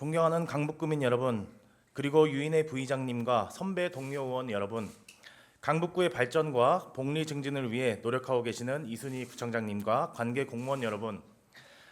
존경하는 강북구민 여러분, 그리고 유인의 부의장님과 선배 동료 의원 여러분, 강북구의 발전과 복리 증진을 위해 노력하고 계시는 이순희 구청장님과 관계 공무원 여러분,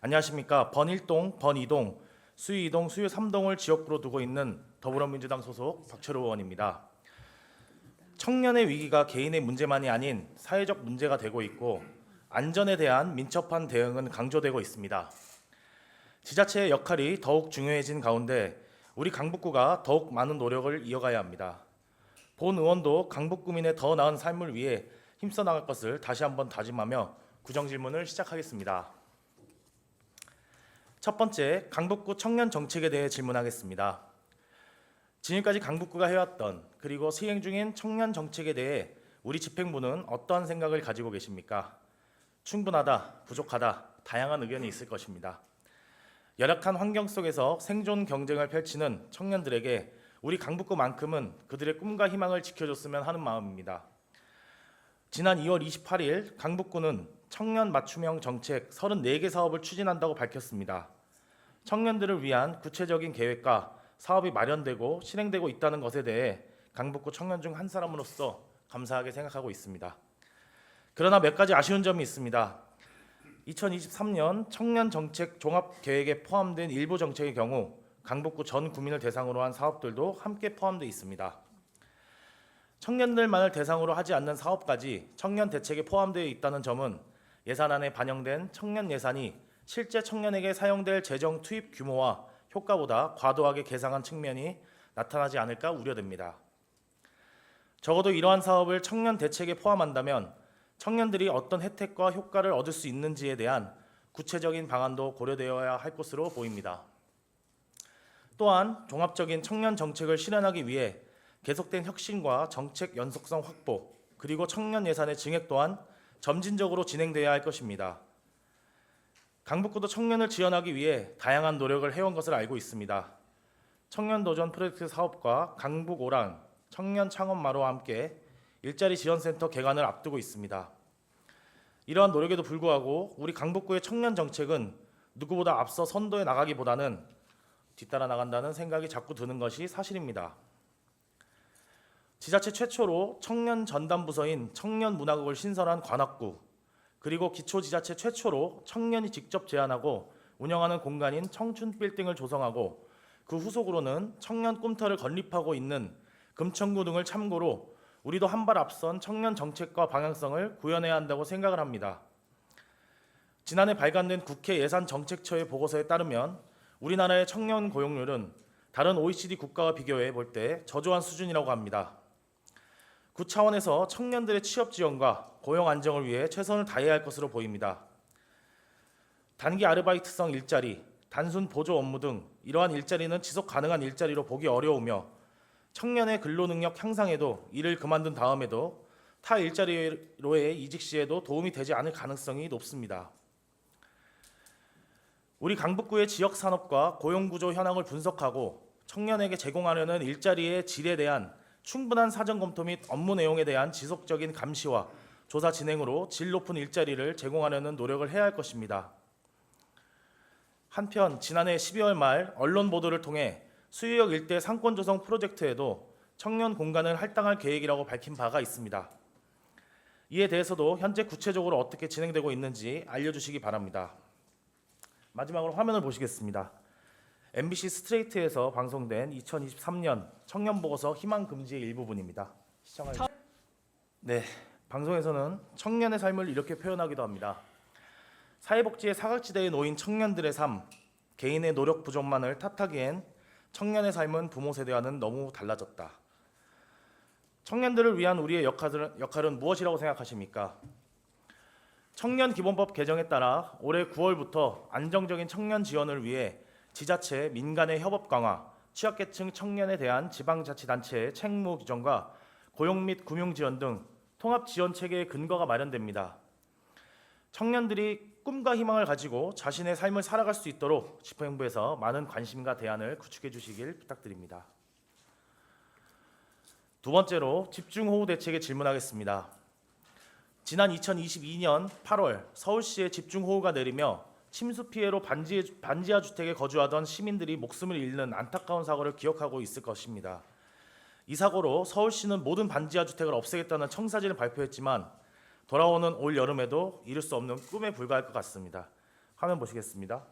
안녕하십니까. 번 1동, 번 2동, 수유 2동, 수유 3동을 지역구로 두고 있는 더불어민주당 소속 박철호 의원입니다. 청년의 위기가 개인의 문제만이 아닌 사회적 문제가 되고 있고 안전에 대한 민첩한 대응은 강조되고 있습니다. 지자체의 역할이 더욱 중요해진 가운데 우리 강북구가 더욱 많은 노력을 이어가야 합니다. 본 의원도 강북구민의 더 나은 삶을 위해 힘써 나갈 것을 다시 한번 다짐하며 구정 질문을 시작하겠습니다. 첫 번째, 강북구 청년 정책에 대해 질문하겠습니다. 지금까지 강북구가 해왔던 그리고 시행 중인 청년 정책에 대해 우리 집행부는 어떠한 생각을 가지고 계십니까? 충분하다, 부족하다, 다양한 의견이 있을 것입니다. 열악한 환경 속에서 생존 경쟁을 펼치는 청년들에게 우리 강북구만큼은 그들의 꿈과 희망을 지켜줬으면 하는 마음입니다. 지난 2월 28일 강북구는 청년 맞춤형 정책 34개 사업을 추진한다고 밝혔습니다. 청년들을 위한 구체적인 계획과 사업이 마련되고 실행되고 있다는 것에 대해 강북구 청년 중 한 사람으로서 감사하게 생각하고 있습니다. 그러나 몇 가지 아쉬운 점이 있습니다. 2023년 청년 정책 종합 계획에 포함된 일부 정책의 경우 강북구 전 구민을 대상으로 한 사업들도 함께 포함되어 있습니다. 청년들만을 대상으로 하지 않는 사업까지 청년 대책에 포함되어 있다는 점은 예산안에 반영된 청년 예산이 실제 청년에게 사용될 재정 투입 규모와 효과보다 과도하게 계상한 측면이 나타나지 않을까 우려됩니다. 적어도 이러한 사업을 청년 대책에 포함한다면 청년들이 어떤 혜택과 효과를 얻을 수 있는지에 대한 구체적인 방안도 고려되어야 할 것으로 보입니다. 또한 종합적인 청년 정책을 실현하기 위해 계속된 혁신과 정책 연속성 확보, 그리고 청년 예산의 증액 또한 점진적으로 진행되어야 할 것입니다. 강북구도 청년을 지원하기 위해 다양한 노력을 해온 것을 알고 있습니다. 청년 도전 프로젝트 사업과 강북 오랑, 청년 창업마루와 함께 일자리 지원센터 개관을 앞두고 있습니다. 이러한 노력에도 불구하고 우리 강북구의 청년 정책은 누구보다 앞서 선도해 나가기보다는 뒤따라 나간다는 생각이 자꾸 드는 것이 사실입니다. 지자체 최초로 청년 전담 부서인 청년문화국을 신설한 관악구, 그리고 기초지자체 최초로 청년이 직접 제안하고 운영하는 공간인 청춘빌딩을 조성하고 그 후속으로는 청년 꿈터를 건립하고 있는 금천구 등을 참고로 우리도 한 발 앞선 청년 정책과 방향성을 구현해야 한다고 생각을 합니다. 지난해 발간된 국회 예산정책처의 보고서에 따르면 우리나라의 청년 고용률은 다른 OECD 국가와 비교해 볼 때 저조한 수준이라고 합니다. 구 차원에서 청년들의 취업 지원과 고용 안정을 위해 최선을 다해야 할 것으로 보입니다. 단기 아르바이트성 일자리, 단순 보조 업무 등 이러한 일자리는 지속 가능한 일자리로 보기 어려우며 청년의 근로능력 향상에도 일을 그만둔 다음에도 타 일자리로의 이직 시에도 도움이 되지 않을 가능성이 높습니다. 우리 강북구의 지역산업과 고용구조 현황을 분석하고 청년에게 제공하려는 일자리의 질에 대한 충분한 사전 검토 및 업무 내용에 대한 지속적인 감시와 조사 진행으로 질 높은 일자리를 제공하려는 노력을 해야 할 것입니다. 한편 지난해 12월 말 언론 보도를 통해 수유역 일대 상권 조성 프로젝트에도 청년 공간을 할당할 계획이라고 밝힌 바가 있습니다. 이에 대해서도 현재 구체적으로 어떻게 진행되고 있는지 알려주시기 바랍니다. 마지막으로 화면을 보시겠습니다. MBC 스트레이트에서 방송된 2023년 청년보고서 희망금지의 일부분입니다. 네, 방송에서는 청년의 삶을 이렇게 표현하기도 합니다. 사회복지의 사각지대에 놓인 청년들의 삶, 개인의 노력 부족만을 탓하기엔 청년의 삶은 부모 세대와는 너무 달라졌다. 청년들을 위한 우리의 역할은 무엇이라고 생각하십니까? 청년기본법 개정에 따라 올해 9월부터 안정적인 청년 지원을 위해 지자체, 민간의 협업 강화, 취약계층 청년에 대한 지방자치단체의 책무 규정과 고용 및 금융 지원 등 통합 지원 체계의 근거가 마련됩니다. 청년들이 꿈과 희망을 가지고 자신의 삶을 살아갈 수 있도록 집행부에서 많은 관심과 대안을 구축해 주시길 부탁드립니다. 두 번째로 집중호우 대책에 질문하겠습니다. 지난 2022년 8월 서울시에 집중호우가 내리며 침수 피해로 반지하 주택에 거주하던 시민들이 목숨을 잃는 안타까운 사고를 기억하고 있을 것입니다. 이 사고로 서울시는 모든 반지하 주택을 없애겠다는 청사진을 발표했지만 돌아오는 올 여름에도 이룰 수 없는 꿈에 불과할 것 같습니다. 화면 보시겠습니다.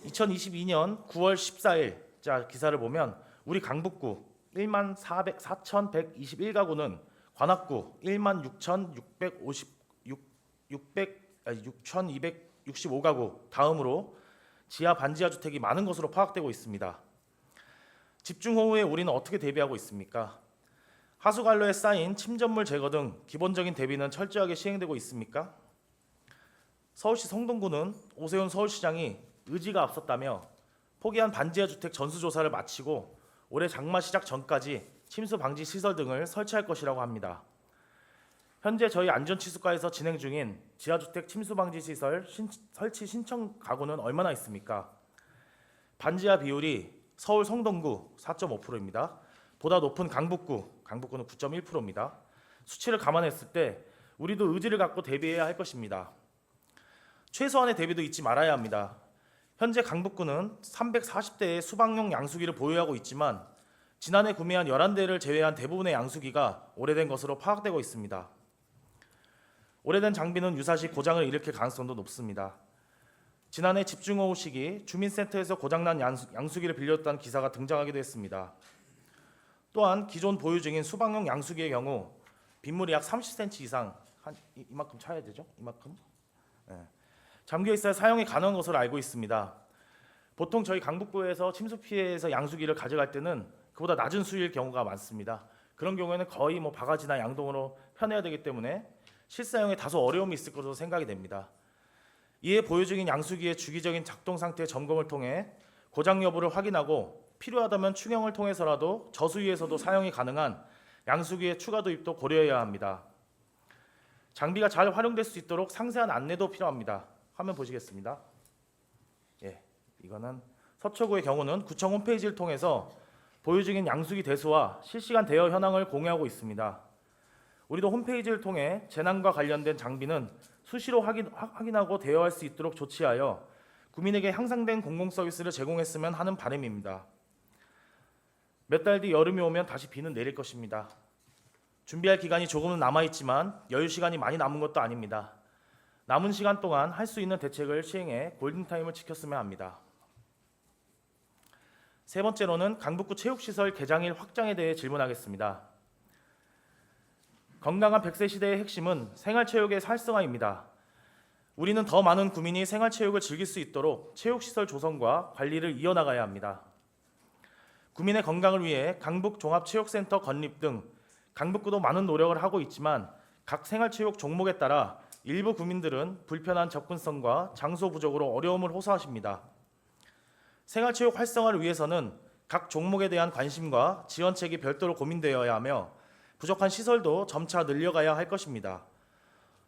2022년 9월 14일 기사를 보면 우리 강북구 14,121가구는 관악구 16,265가구 다음으로 지하 반지하 주택이 많은 것으로 파악되고 있습니다. 집중호우에 우리는 어떻게 대비하고 있습니까? 하수관로에 쌓인 침전물 제거 등 기본적인 대비는 철저하게 시행되고 있습니까? 서울시 성동구는 오세훈 서울시장이 의지가 앞섰다며 포기한 반지하 주택 전수조사를 마치고 올해 장마 시작 전까지 침수 방지 시설 등을 설치할 것이라고 합니다. 현재 저희 안전치수과에서 진행 중인 지하주택 침수 방지 시설 설치 신청 가구는 얼마나 있습니까? 반지하 비율이 서울 성동구 4.5%입니다. 보다 높은 강북구는 9.1%입니다. 수치를 감안했을 때 우리도 의지를 갖고 대비해야 할 것입니다. 최소한의 대비도 잊지 말아야 합니다. 현재 강북구는 340대의 수방용 양수기를 보유하고 있지만 지난해 구매한 11대를 제외한 대부분의 양수기가 오래된 것으로 파악되고 있습니다. 오래된 장비는 유사시 고장을 일으킬 가능성도 높습니다. 지난해 집중호우 시기 주민센터에서 고장난 양수기를 빌렸다는 기사가 등장하기도 했습니다. 또한 기존 보유 중인 수방용 양수기의 경우 빗물이 약 30cm 이상, 이만큼 차야 되죠? 이만큼? 잠겨 있어야 사용이 가능한 것으로 알고 있습니다. 보통 저희 강북구에서 침수 피해에서 양수기를 가져갈 때는 그보다 낮은 수위일 경우가 많습니다. 그런 경우에는 거의 바가지나 양동으로 편해야 되기 때문에 실사용에 다소 어려움이 있을 것으로 생각이 됩니다. 이에 보유 중인 양수기의 주기적인 작동 상태 점검을 통해 고장 여부를 확인하고 필요하다면 충형을 통해서라도 저수위에서도 사용이 가능한 양수기의 추가 도입도 고려해야 합니다. 장비가 잘 활용될 수 있도록 상세한 안내도 필요합니다. 화면 보시겠습니다. 이거는 서초구의 경우는 구청 홈페이지를 통해서 보유 중인 양수기 대수와 실시간 대여 현황을 공유하고 있습니다. 우리도 홈페이지를 통해 재난과 관련된 장비는 수시로 확인하고 대여할 수 있도록 조치하여 구민에게 향상된 공공서비스를 제공했으면 하는 바람입니다. 몇 달 뒤 여름이 오면 다시 비는 내릴 것입니다. 준비할 기간이 조금은 남아있지만 여유 시간이 많이 남은 것도 아닙니다. 남은 시간 동안 할 수 있는 대책을 시행해 골든타임을 지켰으면 합니다. 세 번째로는 강북구 체육시설 개장일 확장에 대해 질문하겠습니다. 건강한 100세 시대의 핵심은 생활체육의 활성화입니다. 우리는 더 많은 구민이 생활체육을 즐길 수 있도록 체육시설 조성과 관리를 이어나가야 합니다. 구민의 건강을 위해 강북종합체육센터 건립 등 강북구도 많은 노력을 하고 있지만 각 생활체육 종목에 따라 일부 구민들은 불편한 접근성과 장소 부족으로 어려움을 호소하십니다. 생활체육 활성화를 위해서는 각 종목에 대한 관심과 지원책이 별도로 고민되어야 하며 부족한 시설도 점차 늘려가야 할 것입니다.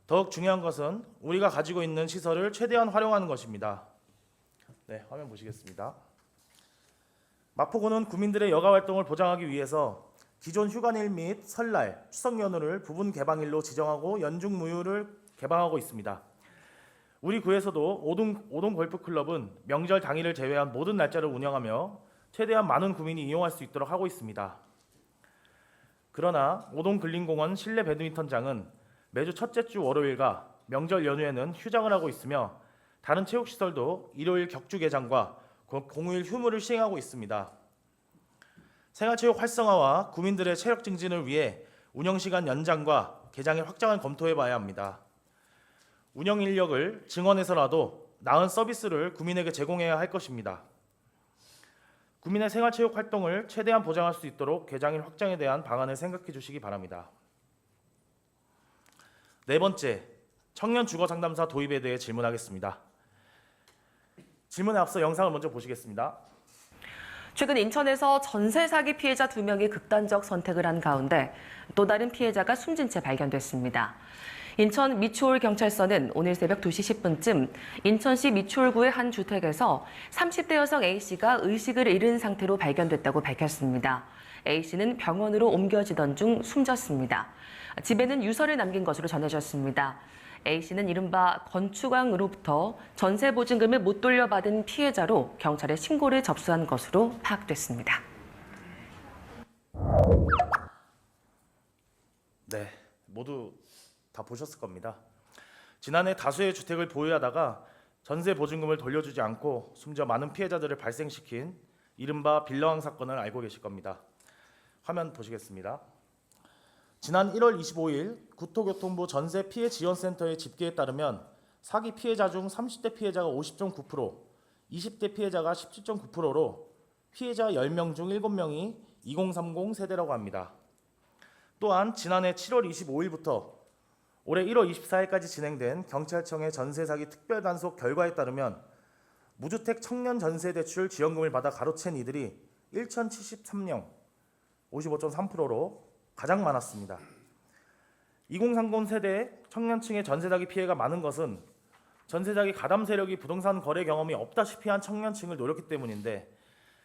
더욱 중요한 것은 우리가 가지고 있는 시설을 최대한 활용하는 것입니다. 화면 보시겠습니다. 마포구는 구민들의 여가 활동을 보장하기 위해서 기존 휴관일 및 설날, 추석 연휴를 부분 개방일로 지정하고 연중무휴를 개방하고 있습니다. 우리 구에서도 오동 골프클럽은 명절 당일을 제외한 모든 날짜를 운영하며 최대한 많은 구민이 이용할 수 있도록 하고 있습니다. 그러나 오동 근린공원 실내 배드민턴장은 매주 첫째 주 월요일과 명절 연휴에는 휴장을 하고 있으며 다른 체육시설도 일요일 격주 개장과 공휴일 휴무를 시행하고 있습니다. 생활체육 활성화와 구민들의 체력 증진을 위해 운영시간 연장과 개장일 확장을 검토해봐야 합니다. 운영 인력을 증원해서라도 나은 서비스를 구민에게 제공해야 할 것입니다. 구민의 생활체육 활동을 최대한 보장할 수 있도록 개장일 확장에 대한 방안을 생각해 주시기 바랍니다. 네 번째, 청년 주거 상담사 도입에 대해 질문하겠습니다. 질문에 앞서 영상을 먼저 보시겠습니다. 최근 인천에서 전세 사기 피해자 2명이 극단적 선택을 한 가운데 또 다른 피해자가 숨진 채 발견됐습니다. 인천 미추홀경찰서는 오늘 새벽 2시 10분쯤 인천시 미추홀구의 한 주택에서 30대 여성 A씨가 의식을 잃은 상태로 발견됐다고 밝혔습니다. A씨는 병원으로 옮겨지던 중 숨졌습니다. 집에는 유서를 남긴 것으로 전해졌습니다. A씨는 이른바 건축왕으로부터 전세보증금을 못 돌려받은 피해자로 경찰에 신고를 접수한 것으로 파악됐습니다. 네, 모두 다 보셨을 겁니다. 지난해 다수의 주택을 보유하다가 전세 보증금을 돌려주지 않고 숨져 많은 피해자들을 발생시킨 이른바 빌라왕 사건을 알고 계실 겁니다. 화면 보시겠습니다. 지난 1월 25일 국토교통부 전세 피해 지원센터의 집계에 따르면 사기 피해자 중 30대 피해자가 50.9%, 20대 피해자가 17.9%로 피해자 10명 중 7명이 2030 세대라고 합니다. 또한 지난해 7월 25일부터 올해 1월 24일까지 진행된 경찰청의 전세 사기 특별 단속 결과에 따르면 무주택 청년 전세 대출 지원금을 받아 가로챈 이들이 1,073명, 55.3%로 가장 많았습니다. 2030 세대 청년층의 전세 사기 피해가 많은 것은 전세 사기 가담 세력이 부동산 거래 경험이 없다시피 한 청년층을 노렸기 때문인데,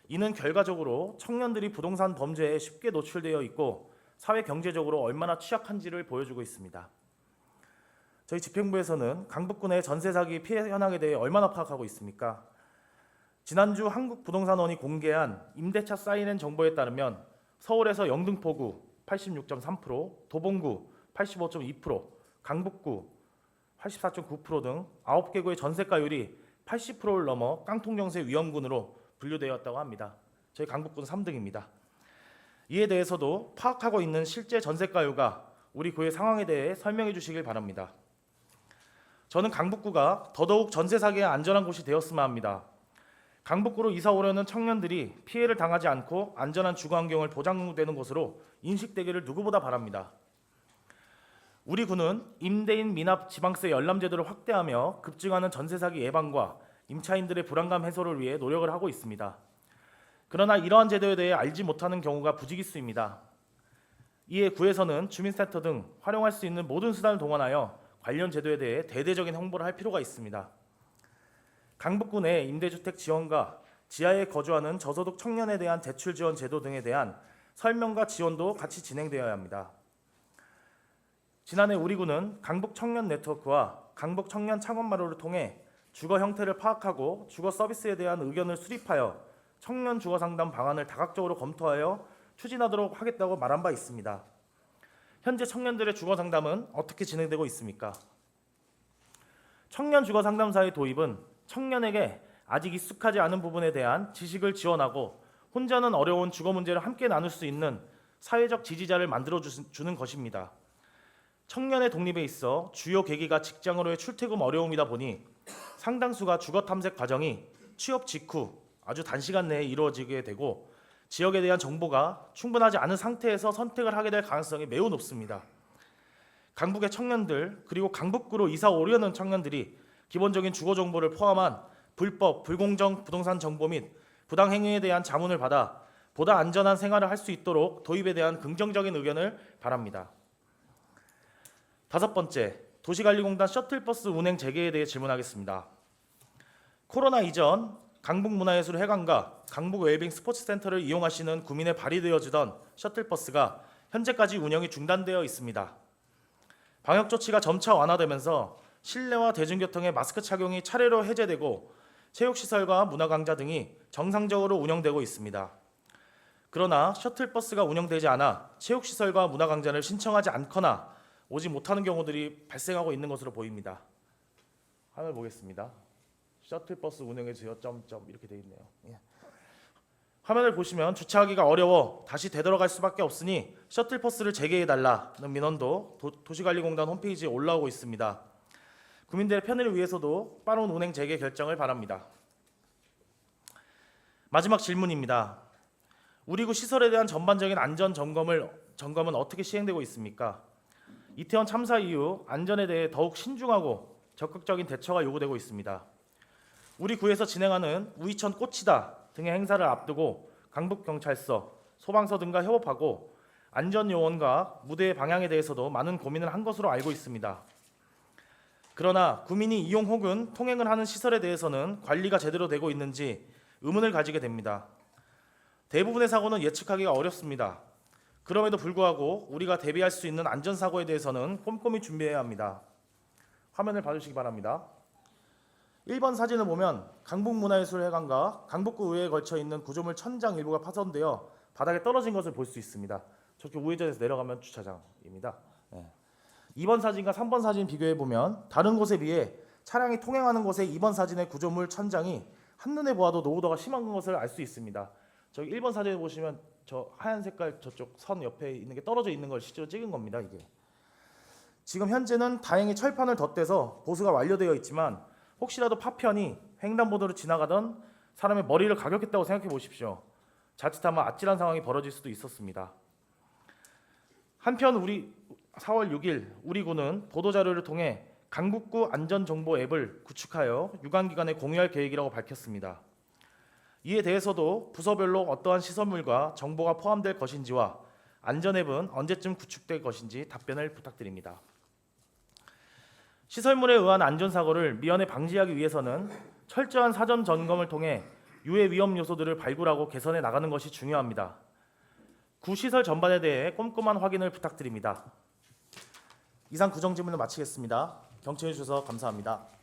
이는 결과적으로 청년들이 부동산 범죄에 쉽게 노출되어 있고 사회 경제적으로 얼마나 취약한지를 보여주고 있습니다. 저희 집행부에서는 강북군의 전세 사기 피해 현황에 대해 얼마나 파악하고 있습니까? 지난주 한국부동산원이 공개한 임대차 사인앤 정보에 따르면 서울에서 영등포구 86.3%, 도봉구 85.2%, 강북구 84.9% 등 9개 구의 전세가율이 80%를 넘어 깡통정세 위험군으로 분류되었다고 합니다. 저희 강북구는 3등입니다. 이에 대해서도 파악하고 있는 실제 전세가율과 우리 구의 상황에 대해 설명해 주시길 바랍니다. 저는 강북구가 더더욱 전세 사기에 안전한 곳이 되었으면 합니다. 강북구로 이사 오려는 청년들이 피해를 당하지 않고 안전한 주거 환경을 보장되는 곳으로 인식되기를 누구보다 바랍니다. 우리 구는 임대인 미납 지방세 열람 제도를 확대하며 급증하는 전세 사기 예방과 임차인들의 불안감 해소를 위해 노력을 하고 있습니다. 그러나 이러한 제도에 대해 알지 못하는 경우가 부지기수입니다. 이에 구에서는 주민센터 등 활용할 수 있는 모든 수단을 동원하여 관련 제도에 대해 대대적인 홍보를 할 필요가 있습니다. 강북구 내 임대주택 지원과 지하에 거주하는 저소득 청년에 대한 대출 지원 제도 등에 대한 설명과 지원도 같이 진행되어야 합니다. 지난해 우리 구는 강북 청년 네트워크와 강북 청년 창업마루를 통해 주거 형태를 파악하고 주거 서비스에 대한 의견을 수립하여 청년 주거 상담 방안을 다각적으로 검토하여 추진하도록 하겠다고 말한 바 있습니다. 현재 청년들의 주거 상담은 어떻게 진행되고 있습니까? 청년 주거 상담사의 도입은 청년에게 아직 익숙하지 않은 부분에 대한 지식을 지원하고 혼자는 어려운 주거 문제를 함께 나눌 수 있는 사회적 지지자를 만들어 주는 것입니다. 청년의 독립에 있어 주요 계기가 직장으로의 출퇴근 어려움이다 보니 상당수가 주거 탐색 과정이 취업 직후 아주 단시간 내에 이루어지게 되고 지역에 대한 정보가 충분하지 않은 상태에서 선택을 하게 될 가능성이 매우 높습니다. 강북의 청년들 그리고 강북구로 이사 오려는 청년들이 기본적인 주거 정보를 포함한 불법, 불공정 부동산 정보 및 부당 행위에 대한 자문을 받아 보다 안전한 생활을 할 수 있도록 도입에 대한 긍정적인 의견을 바랍니다. 5번째, 도시관리공단 셔틀버스 운행 재개에 대해 질문하겠습니다. 코로나 이전 강북문화예술회관과 강북웰빙 스포츠센터를 이용하시는 구민에 발휘되어지던 셔틀버스가 현재까지 운영이 중단되어 있습니다. 방역조치가 점차 완화되면서 실내와 대중교통의 마스크 착용이 차례로 해제되고 체육시설과 문화강좌 등이 정상적으로 운영되고 있습니다. 그러나 셔틀버스가 운영되지 않아 체육시설과 문화강좌를 신청하지 않거나 오지 못하는 경우들이 발생하고 있는 것으로 보입니다. 화면 보겠습니다. 셔틀버스 운행에 주여 점점 이렇게 돼 있네요. 예. 화면을 보시면 주차하기가 어려워 다시 되돌아갈 수밖에 없으니 셔틀버스를 재개해달라는 민원도 도시관리공단 홈페이지에 올라오고 있습니다. 구민들의 편의를 위해서도 빠른 운행 재개 결정을 바랍니다. 마지막 질문입니다. 우리 구 시설에 대한 전반적인 안전 점검은 어떻게 시행되고 있습니까? 이태원 참사 이후 안전에 대해 더욱 신중하고 적극적인 대처가 요구되고 있습니다. 우리 구에서 진행하는 우이천 꽃이다 등의 행사를 앞두고 강북경찰서, 소방서 등과 협업하고 안전요원과 무대의 방향에 대해서도 많은 고민을 한 것으로 알고 있습니다. 그러나 구민이 이용 혹은 통행을 하는 시설에 대해서는 관리가 제대로 되고 있는지 의문을 가지게 됩니다. 대부분의 사고는 예측하기가 어렵습니다. 그럼에도 불구하고 우리가 대비할 수 있는 안전사고에 대해서는 꼼꼼히 준비해야 합니다. 화면을 봐주시기 바랍니다. 1번 사진을 보면 강북문화예술회관과 강북구 의회에 걸쳐 있는 구조물 천장 일부가 파손되어 바닥에 떨어진 것을 볼 수 있습니다. 저렇게 우회전해서 내려가면 주차장입니다. 2번 사진과 3번 사진 비교해 보면 다른 곳에 비해 차량이 통행하는 곳의 2번 사진의 구조물 천장이 한눈에 보아도 노후도가 심한 것을 알 수 있습니다. 저기 1번 사진에 보시면 저 하얀 색깔 저쪽 선 옆에 있는 게 떨어져 있는 걸 실제로 찍은 겁니다. 이게 지금 현재는 다행히 철판을 덧대서 보수가 완료되어 있지만 혹시라도 파편이 횡단보도를 지나가던 사람의 머리를 가격했다고 생각해 보십시오. 자칫하면 아찔한 상황이 벌어질 수도 있었습니다. 한편 우리 4월 6일 우리 군은 보도자료를 통해 강북구 안전정보 앱을 구축하여 유관기관에 공유할 계획이라고 밝혔습니다. 이에 대해서도 부서별로 어떠한 시설물과 정보가 포함될 것인지와 안전앱은 언제쯤 구축될 것인지 답변을 부탁드립니다. 시설물에 의한 안전사고를 미연에 방지하기 위해서는 철저한 사전 점검을 통해 유해 위험 요소들을 발굴하고 개선해 나가는 것이 중요합니다. 구시설 전반에 대해 꼼꼼한 확인을 부탁드립니다. 이상 구정 질문을 마치겠습니다. 경청해 주셔서 감사합니다.